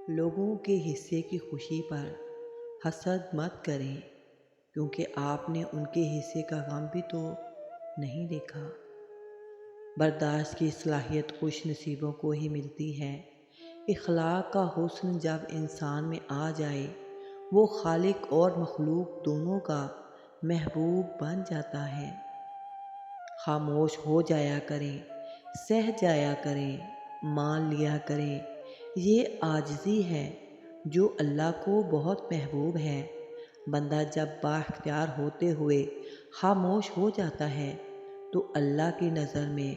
لوگوں کے حصے کی خوشی پر حسد مت کریں، کیونکہ آپ نے ان کے حصے کا غم بھی تو نہیں دیکھا۔ برداشت کی صلاحیت خوش نصیبوں کو ہی ملتی ہے۔ اخلاق کا حسن جب انسان میں آ جائے، وہ خالق اور مخلوق دونوں کا محبوب بن جاتا ہے۔ خاموش ہو جایا کریں، سہ جایا کریں، مان لیا کریں، یہ عاجزی ہے جو اللہ کو بہت محبوب ہے۔ بندہ جب بااختیار ہوتے ہوئے خاموش ہو جاتا ہے تو اللہ کی نظر میں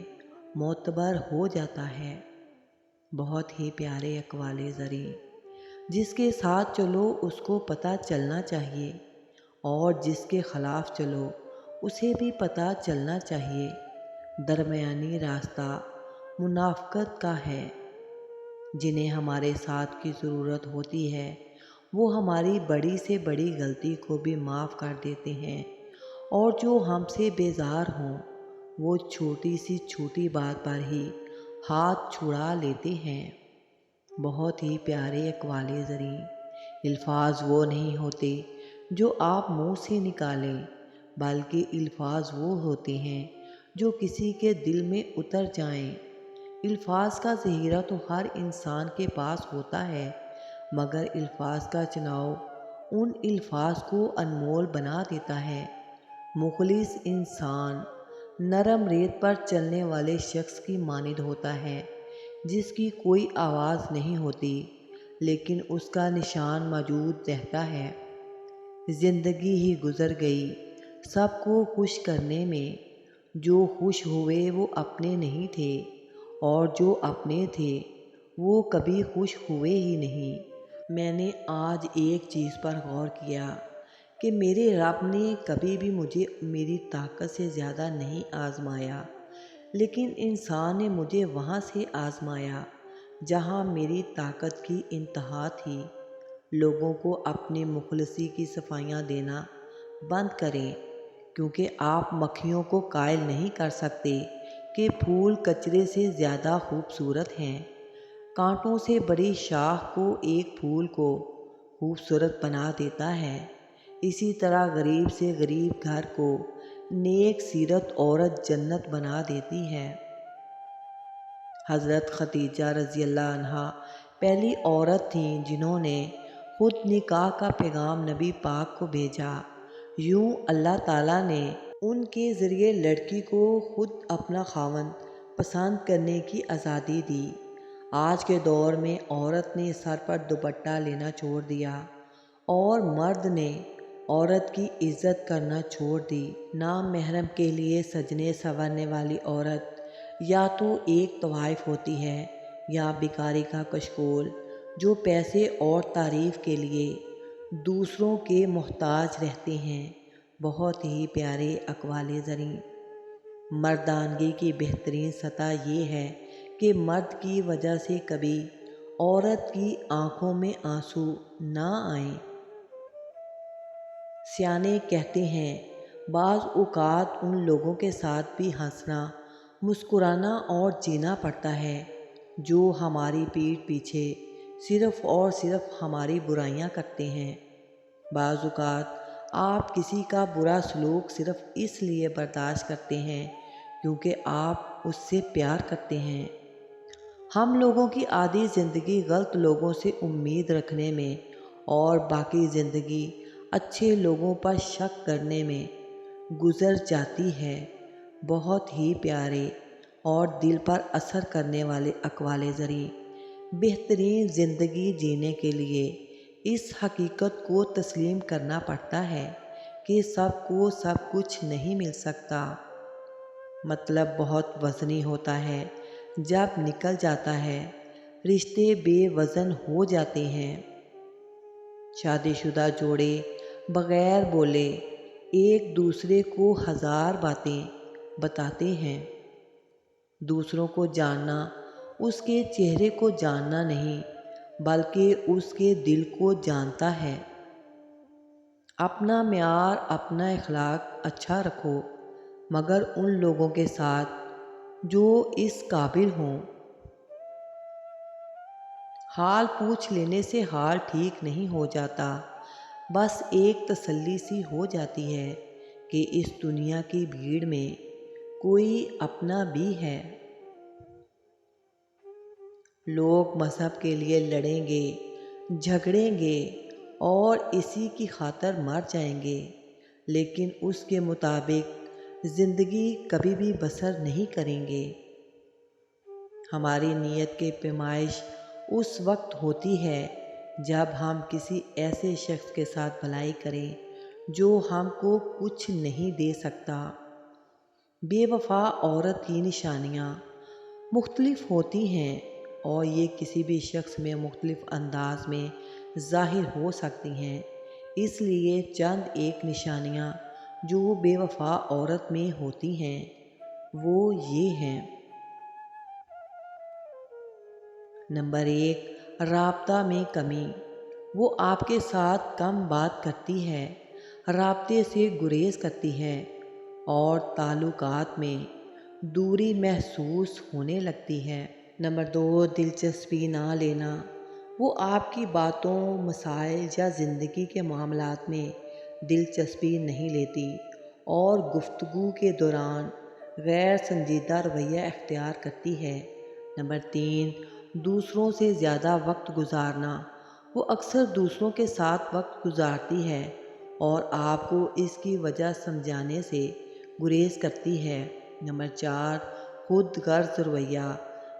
معتبر ہو جاتا ہے۔ بہت ہی پیارے اقوال زریں، جس کے ساتھ چلو اس کو پتہ چلنا چاہیے، اور جس کے خلاف چلو اسے بھی پتہ چلنا چاہیے۔ درمیانی راستہ منافقت کا ہے۔ جنہیں ہمارے ساتھ کی ضرورت ہوتی ہے وہ ہماری بڑی سے بڑی غلطی کو بھی معاف کر دیتے ہیں، اور جو ہم سے بیزار ہوں وہ چھوٹی سی چھوٹی بات پر ہی ہاتھ چھڑا لیتے ہیں۔ بہت ہی پیارے اقوال زریں، الفاظ وہ نہیں ہوتے جو آپ منہ سے نکالیں، بلکہ الفاظ وہ ہوتے ہیں جو کسی کے دل میں اتر جائیں۔ الفاظ کا ذخیرہ تو ہر انسان کے پاس ہوتا ہے، مگر الفاظ کا چناؤ ان الفاظ کو انمول بنا دیتا ہے۔ مخلص انسان نرم ریت پر چلنے والے شخص کی مانند ہوتا ہے، جس کی کوئی آواز نہیں ہوتی لیکن اس کا نشان موجود رہتا ہے۔ زندگی ہی گزر گئی سب کو خوش کرنے میں، جو خوش ہوئے وہ اپنے نہیں تھے، اور جو اپنے تھے وہ کبھی خوش ہوئے ہی نہیں۔ میں نے آج ایک چیز پر غور کیا کہ میرے رب نے کبھی بھی مجھے میری طاقت سے زیادہ نہیں آزمایا، لیکن انسان نے مجھے وہاں سے آزمایا جہاں میری طاقت کی انتہا تھی۔ لوگوں کو اپنی مخلصی کی صفائیاں دینا بند کریں، کیونکہ آپ مکھیوں کو قائل نہیں کر سکتے کہ پھول کچرے سے زیادہ خوبصورت ہیں۔ کانٹوں سے بڑی شاخ کو ایک پھول کو خوبصورت بنا دیتا ہے، اسی طرح غریب سے غریب گھر کو نیک سیرت عورت جنت بنا دیتی ہے۔ حضرت خدیجہ رضی اللہ عنہا پہلی عورت تھیں جنہوں نے خود نکاح کا پیغام نبی پاک کو بھیجا۔ یوں اللہ تعالیٰ نے ان کے ذریعے لڑکی کو خود اپنا خاوند پسند کرنے کی آزادی دی۔ آج کے دور میں عورت نے سر پر دوپٹہ لینا چھوڑ دیا، اور مرد نے عورت کی عزت کرنا چھوڑ دی۔ نام محرم کے لیے سجنے سنورنے والی عورت یا تو ایک طوائف ہوتی ہے یا بیکاری کا کشکول، جو پیسے اور تعریف کے لیے دوسروں کے محتاج رہتے ہیں۔ بہت ہی پیارے اقوال زریں، مردانگی کی بہترین سطح یہ ہے کہ مرد کی وجہ سے کبھی عورت کی آنکھوں میں آنسو نہ آئیں۔ سیانے کہتے ہیں بعض اوقات ان لوگوں کے ساتھ بھی ہنسنا، مسکرانا اور جینا پڑتا ہے جو ہماری پیٹھ پیچھے صرف اور صرف ہماری برائیاں کرتے ہیں۔ بعض اوقات آپ کسی کا برا سلوک صرف اس لیے برداشت کرتے ہیں کیونکہ آپ اس سے پیار کرتے ہیں۔ ہم لوگوں کی آدھی زندگی غلط لوگوں سے امید رکھنے میں اور باقی زندگی اچھے لوگوں پر شک کرنے میں گزر جاتی ہے۔ بہت ہی پیارے اور دل پر اثر کرنے والے اقوال زریں۔ بہترین زندگی جینے کے لیے اس حقیقت کو تسلیم کرنا پڑتا ہے کہ سب کو سب کچھ نہیں مل سکتا۔ مطلب بہت وزنی ہوتا ہے، جب نکل جاتا ہے رشتے بے وزن ہو جاتے ہیں۔ شادی شدہ جوڑے بغیر بولے ایک دوسرے کو ہزار باتیں بتاتے ہیں۔ دوسروں کو جاننا اس کے چہرے کو جاننا نہیں بلکہ اس کے دل کو جانتا ہے۔ اپنا معیار اپنا اخلاق اچھا رکھو، مگر ان لوگوں کے ساتھ جو اس قابل ہوں۔ حال پوچھ لینے سے حال ٹھیک نہیں ہو جاتا، بس ایک تسلی سی ہو جاتی ہے کہ اس دنیا کی بھیڑ میں کوئی اپنا بھی ہے۔ لوگ مذہب کے لیے لڑیں گے، جھگڑیں گے اور اسی کی خاطر مر جائیں گے، لیکن اس کے مطابق زندگی کبھی بھی بسر نہیں کریں گے۔ ہماری نیت کی پیمائش اس وقت ہوتی ہے جب ہم کسی ایسے شخص کے ساتھ بھلائی کریں جو ہم کو کچھ نہیں دے سکتا۔ بے وفا عورت کی نشانیاں مختلف ہوتی ہیں اور یہ کسی بھی شخص میں مختلف انداز میں ظاہر ہو سکتی ہیں۔ اس لیے چند ایک نشانیاں جو بے وفا عورت میں ہوتی ہیں وہ یہ ہیں۔ نمبر 1، رابطہ میں کمی۔ وہ آپ کے ساتھ کم بات کرتی ہے، رابطے سے گریز کرتی ہے اور تعلقات میں دوری محسوس ہونے لگتی ہے۔ نمبر 2، دلچسپی نہ لینا۔ وہ آپ کی باتوں، مسائل یا زندگی کے معاملات میں دلچسپی نہیں لیتی اور گفتگو کے دوران غیر سنجیدہ رویہ اختیار کرتی ہے۔ نمبر 3، دوسروں سے زیادہ وقت گزارنا۔ وہ اکثر دوسروں کے ساتھ وقت گزارتی ہے اور آپ کو اس کی وجہ سمجھانے سے گریز کرتی ہے۔ نمبر 4، خود غرض رویہ۔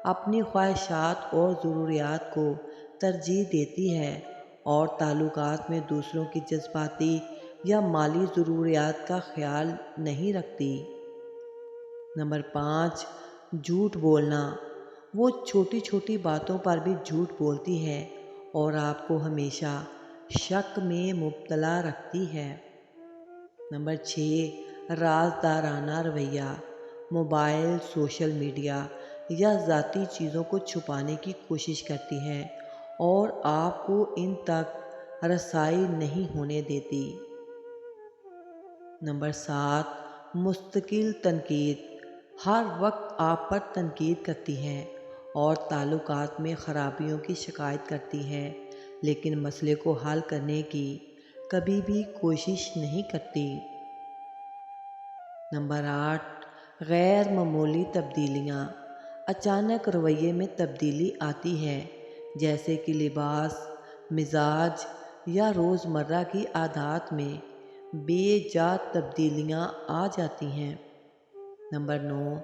اپنی خواہشات اور ضروریات کو ترجیح دیتی ہے اور تعلقات میں دوسروں کی جذباتی یا مالی ضروریات کا خیال نہیں رکھتی۔ نمبر 5، جھوٹ بولنا۔ وہ چھوٹی چھوٹی باتوں پر بھی جھوٹ بولتی ہے اور آپ کو ہمیشہ شک میں مبتلا رکھتی ہے۔ نمبر 6، رازدارانہ رویہ۔ موبائل، سوشل میڈیا یا ذاتی چیزوں کو چھپانے کی کوشش کرتی ہے اور آپ کو ان تک رسائی نہیں ہونے دیتی۔ نمبر 7، مستقل تنقید۔ ہر وقت آپ پر تنقید کرتی ہے اور تعلقات میں خرابیوں کی شکایت کرتی ہے، لیکن مسئلے کو حل کرنے کی کبھی بھی کوشش نہیں کرتی۔ نمبر 8، غیر معمولی تبدیلیاں۔ اچانک رویے میں تبدیلی آتی ہے، جیسے کہ لباس، مزاج یا روزمرہ کی عادات میں بے جا تبدیلیاں آ جاتی ہیں۔ نمبر 9،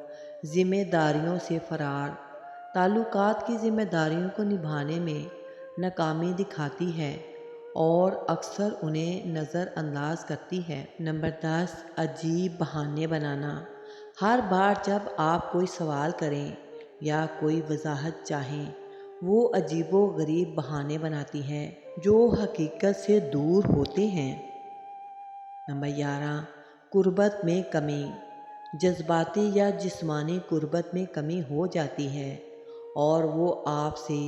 ذمہ داریوں سے فرار۔ تعلقات کی ذمہ داریوں کو نبھانے میں ناکامی دکھاتی ہے اور اکثر انہیں نظر انداز کرتی ہے۔ نمبر 10، عجیب بہانے بنانا۔ ہر بار جب آپ کوئی سوال کریں یا کوئی وضاحت چاہیں، وہ عجیب و غریب بہانے بناتی ہے جو حقیقت سے دور ہوتے ہیں۔ نمبر 11، قربت میں کمی۔ جذباتی یا جسمانی قربت میں کمی ہو جاتی ہے اور وہ آپ سے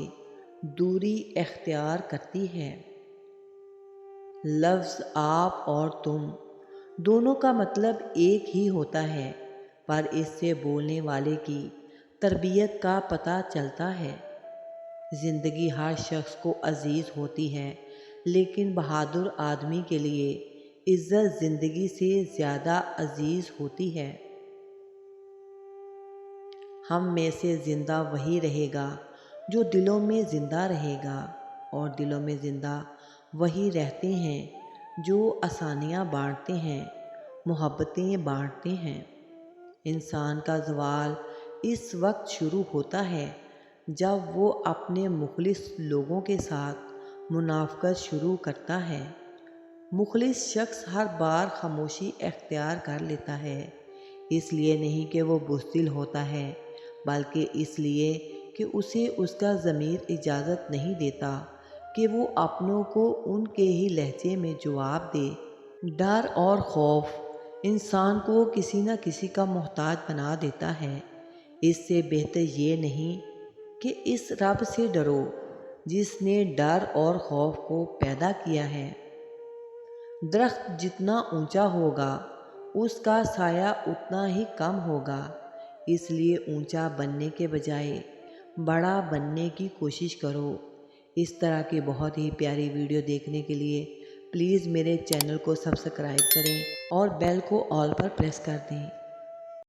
دوری اختیار کرتی ہے۔ لفظ آپ اور تم دونوں کا مطلب ایک ہی ہوتا ہے، پر اس سے بولنے والے کی تربیت کا پتہ چلتا ہے۔ زندگی ہر شخص کو عزیز ہوتی ہے، لیکن بہادر آدمی کے لیے عزت زندگی سے زیادہ عزیز ہوتی ہے۔ ہم میں سے زندہ وہی رہے گا جو دلوں میں زندہ رہے گا، اور دلوں میں زندہ وہی رہتے ہیں جو آسانیاں بانٹتے ہیں، محبتیں بانٹتے ہیں۔ انسان کا زوال اس وقت شروع ہوتا ہے جب وہ اپنے مخلص لوگوں کے ساتھ منافقت شروع کرتا ہے۔ مخلص شخص ہر بار خاموشی اختیار کر لیتا ہے، اس لیے نہیں کہ وہ بزدل ہوتا ہے، بلکہ اس لیے کہ اسے اس کا ضمیر اجازت نہیں دیتا کہ وہ اپنوں کو ان کے ہی لہجے میں جواب دے۔ ڈر اور خوف انسان کو کسی نہ کسی کا محتاج بنا دیتا ہے۔ اس سے بہتر یہ نہیں کہ اس رب سے ڈرو جس نے ڈر اور خوف کو پیدا کیا ہے۔ درخت جتنا اونچا ہوگا اس کا سایہ اتنا ہی کم ہوگا، اس لیے اونچا بننے کے بجائے بڑا بننے کی کوشش کرو۔ اس طرح کی بہت ہی پیاری ویڈیو دیکھنے کے لیے پلیز میرے چینل کو سبسکرائب کریں اور بیل کو آل پر پریس کر دیں۔